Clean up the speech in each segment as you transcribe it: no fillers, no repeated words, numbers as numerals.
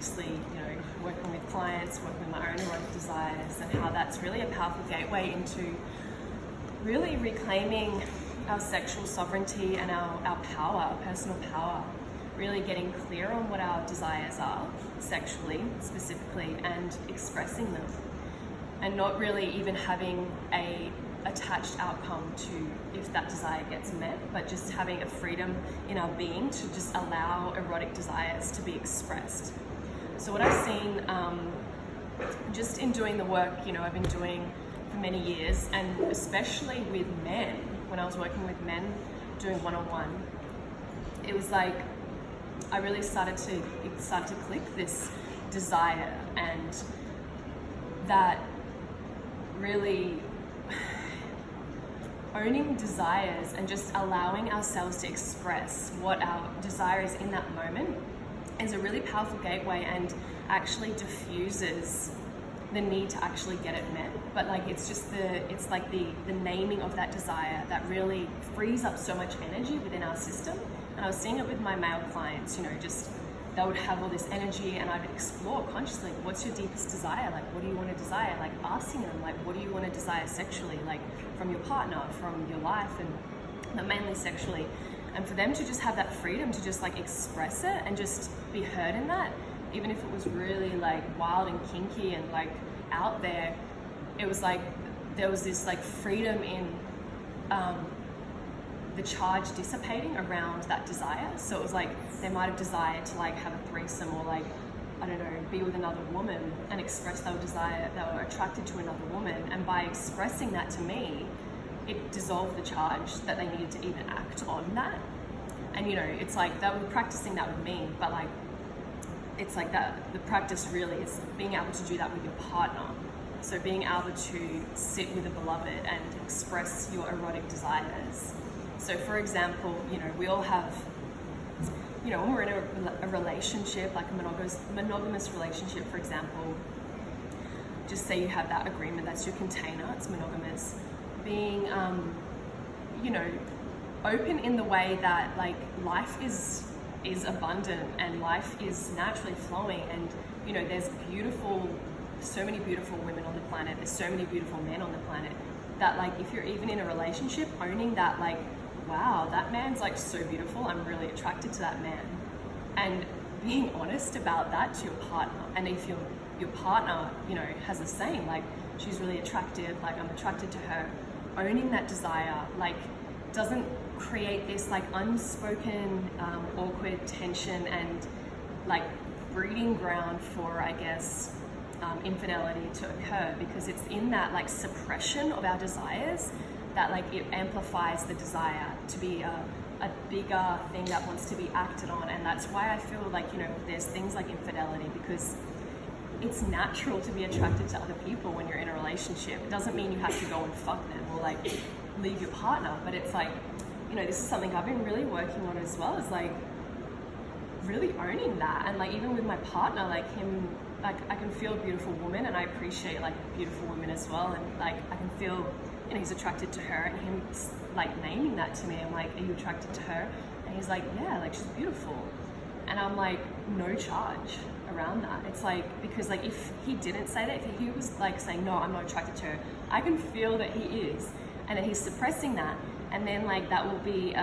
obviously, you know, working with clients, working with my own erotic desires, and how that's really a powerful gateway into really reclaiming our sexual sovereignty and our power, our personal power, really getting clear on what our desires are sexually, specifically, and expressing them, and not really even having a attached outcome to if that desire gets met, but just having a freedom in our being to just allow erotic desires to be expressed. So what I've seen just in doing the work, you know, I've been doing for many years, and especially with men, when I was working with men doing one-on-one, it was like I really started to click this desire, and that really owning desires and just allowing ourselves to express what our desire is in that moment is a really powerful gateway, and actually diffuses the need to actually get it met. But like it's like the naming of that desire that really frees up so much energy within our system. And I was seeing it with my male clients, you know, just they would have all this energy, and I'd explore consciously, what's your deepest desire? Like, what do you want to desire? Like asking them, like, what do you want to desire sexually? Like from your partner, from your life, and mainly sexually. And for them to just have that freedom to just like express it and just be heard in that, even if it was really like wild and kinky and like out there, it was like there was this like freedom in the charge dissipating around that desire. So it was like they might have desired to like have a threesome, or like, I don't know, be with another woman, and express their desire, they were attracted to another woman, and by expressing that to me, it dissolved the charge that they needed to even act on that. And you know, it's like they were practicing that with me, but like it's like that the practice really is being able to do that with your partner. So being able to sit with a beloved and express your erotic desires. So for example, you know, we all have, you know, when we're in a relationship, like a monogamous relationship, for example, just say you have that agreement, that's your container, it's monogamous. Being, you know, open in the way that like life is abundant and life is naturally flowing, and you know, there's so many beautiful women on the planet, there's so many beautiful men on the planet, that like if you're even in a relationship, owning that, like, wow, that man's like so beautiful, I'm really attracted to that man, and being honest about that to your partner. And if your partner, you know, has the same, like, she's really attractive, like I'm attracted to her, owning that desire, like, doesn't create this like unspoken awkward tension and like breeding ground for, I guess, infidelity to occur, because it's in that like suppression of our desires that like it amplifies the desire to be a bigger thing that wants to be acted on. And that's why I feel like, you know, there's things like infidelity, because it's natural to be attracted to other people when you're in a relationship. It doesn't mean you have to go and fuck them or like leave your partner, but it's like, you know, this is something I've been really working on as well, is like really owning that. And like even with my partner, like him, like I can feel a beautiful woman, and I appreciate like beautiful women as well, and like I can feel, you know, he's attracted to her, and him like naming that to me. I'm like, are you attracted to her? And he's like, yeah, like she's beautiful. And I'm like, no charge around that. It's like, because like if he didn't say that, if he was like saying, no, I'm not attracted to her, I can feel that he is, and that he's suppressing that. And then like that will be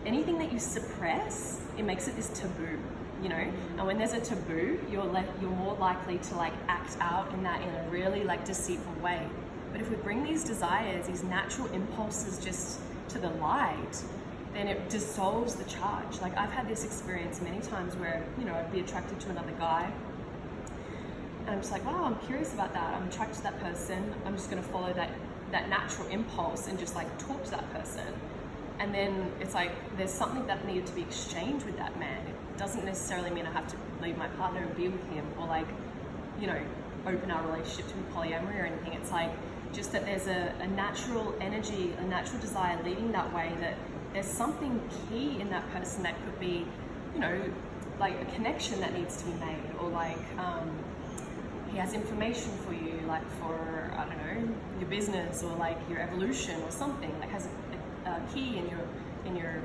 anything that you suppress, it makes it this taboo, you know. And when there's a taboo, you're more likely to like act out in that in a really like deceitful way. But if we bring these desires, these natural impulses just to the light, then it dissolves the charge. Like I've had this experience many times where, you know, I'd be attracted to another guy, and I'm just like, wow, I'm curious about that, I'm attracted to that person, I'm just gonna follow that natural impulse and just like talk to that person. And then it's like there's something that needed to be exchanged with that man. It doesn't necessarily mean I have to leave my partner and be with him, or like, you know, open our relationship to polyamory or anything. It's like just that there's a natural energy, a natural desire leading that way, that there's something key in that person that could be, you know, like a connection that needs to be made, or like he has information for you, like for, I don't know, your business, or like your evolution or something, like has a key in your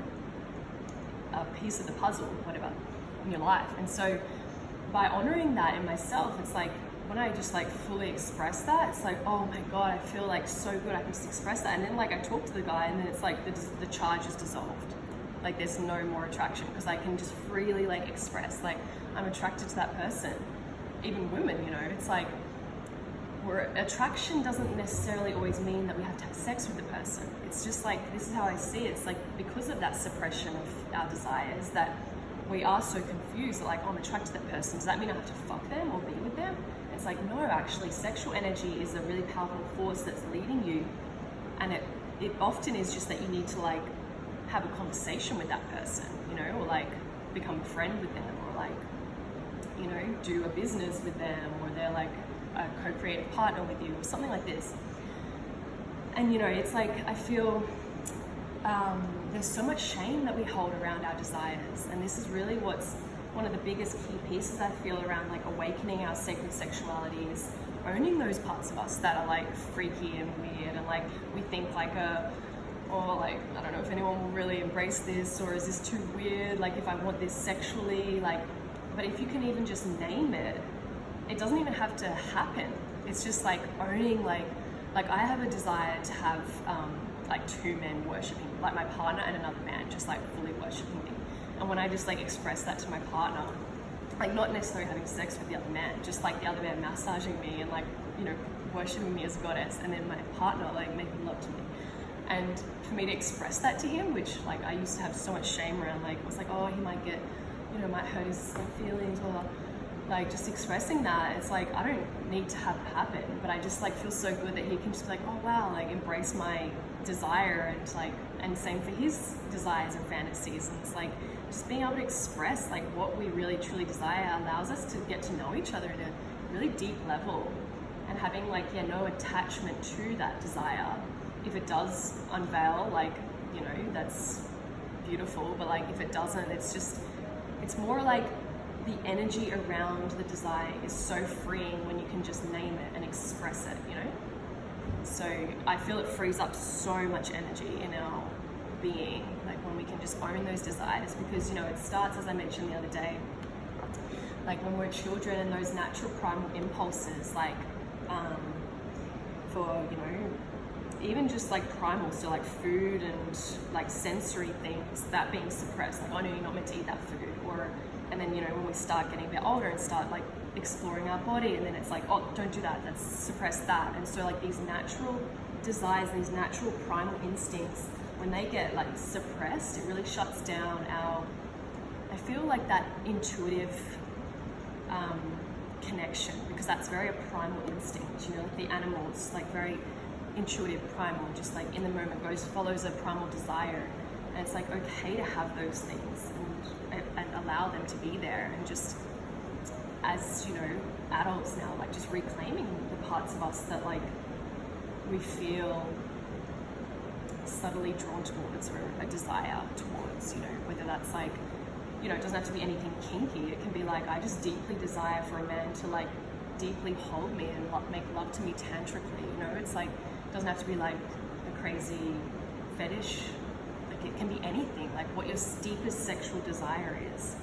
piece of the puzzle, whatever, in your life. And so by honoring that in myself, it's like when I just like fully express that, it's like, oh my God, I feel like so good, I can just express that. And then like I talk to the guy, and then it's like the charge is dissolved. Like there's no more attraction, because I can just freely like express, like I'm attracted to that person. Even women, you know, it's like attraction doesn't necessarily always mean that we have to have sex with the person. It's just like, this is how I see it. It's like because of that suppression of our desires that we are so confused, like, oh, I'm attracted to that person. Does that mean I have to fuck them or be with them? It's like, no, actually, sexual energy is a really powerful force that's leading you. And it often is just that you need to like have a conversation with that person, you know, or like become a friend with them, or like, you know, do a business with them, or they're like a co-creative partner with you, or something like this. And you know, it's like, I feel there's so much shame that we hold around our desires, and this is really what's one of the biggest key pieces I feel around like awakening our sacred sexuality, is owning those parts of us that are like freaky and weird, and like we think like or like, I don't know if anyone will really embrace this, or is this too weird, like if I want this sexually, like, but if you can even just name it, it doesn't even have to happen. It's just like owning, like I have a desire to have like two men worshiping, like my partner and another man just like fully worshiping me. And when I just like express that to my partner, like not necessarily having sex with the other man, just like the other man massaging me and like, you know, worshiping me as a goddess, and then my partner like making love to me. And for me to express that to him, which like I used to have so much shame around, like it was like, oh, he might get, you know, might hurt his feelings, or like just expressing that, it's like I don't need to have it happen, but I just like feel so good that he can just be like, oh wow, like embrace my desire, and like, and same for his desires and fantasies. And it's like just being able to express like what we really truly desire allows us to get to know each other at a really deep level, and having like, yeah, no attachment to that desire. If it does unveil, like, you know, that's beautiful, but like if it doesn't, it's just, it's more like the energy around the desire is so freeing when you can just name it and express it, you know? So I feel it frees up so much energy in our being, like when we can just own those desires, because, you know, it starts, as I mentioned the other day, like when we're children, and those natural primal impulses, like for, you know, even just like primal, so like food and like sensory things, that being suppressed, like, oh no, you're not meant to eat that food, or, and then, you know, when we start getting a bit older and start like exploring our body, and then it's like, oh, don't do that, let's suppress that. And so like these natural desires, these natural primal instincts, when they get like suppressed, it really shuts down our, I feel like that intuitive connection, because that's very a primal instinct, you know, like the animals, like very intuitive, primal, just like in the moment follows a primal desire. And it's like okay to have those things and allow them to be there, and just, as you know, adults now, like just reclaiming the parts of us that like we feel subtly drawn towards, or a desire towards, you know, whether that's like, you know, it doesn't have to be anything kinky. It can be like, I just deeply desire for a man to like deeply hold me and make love to me tantrically, you know. It's like, it doesn't have to be like a crazy fetish. Like it can be anything, like what your deepest sexual desire is.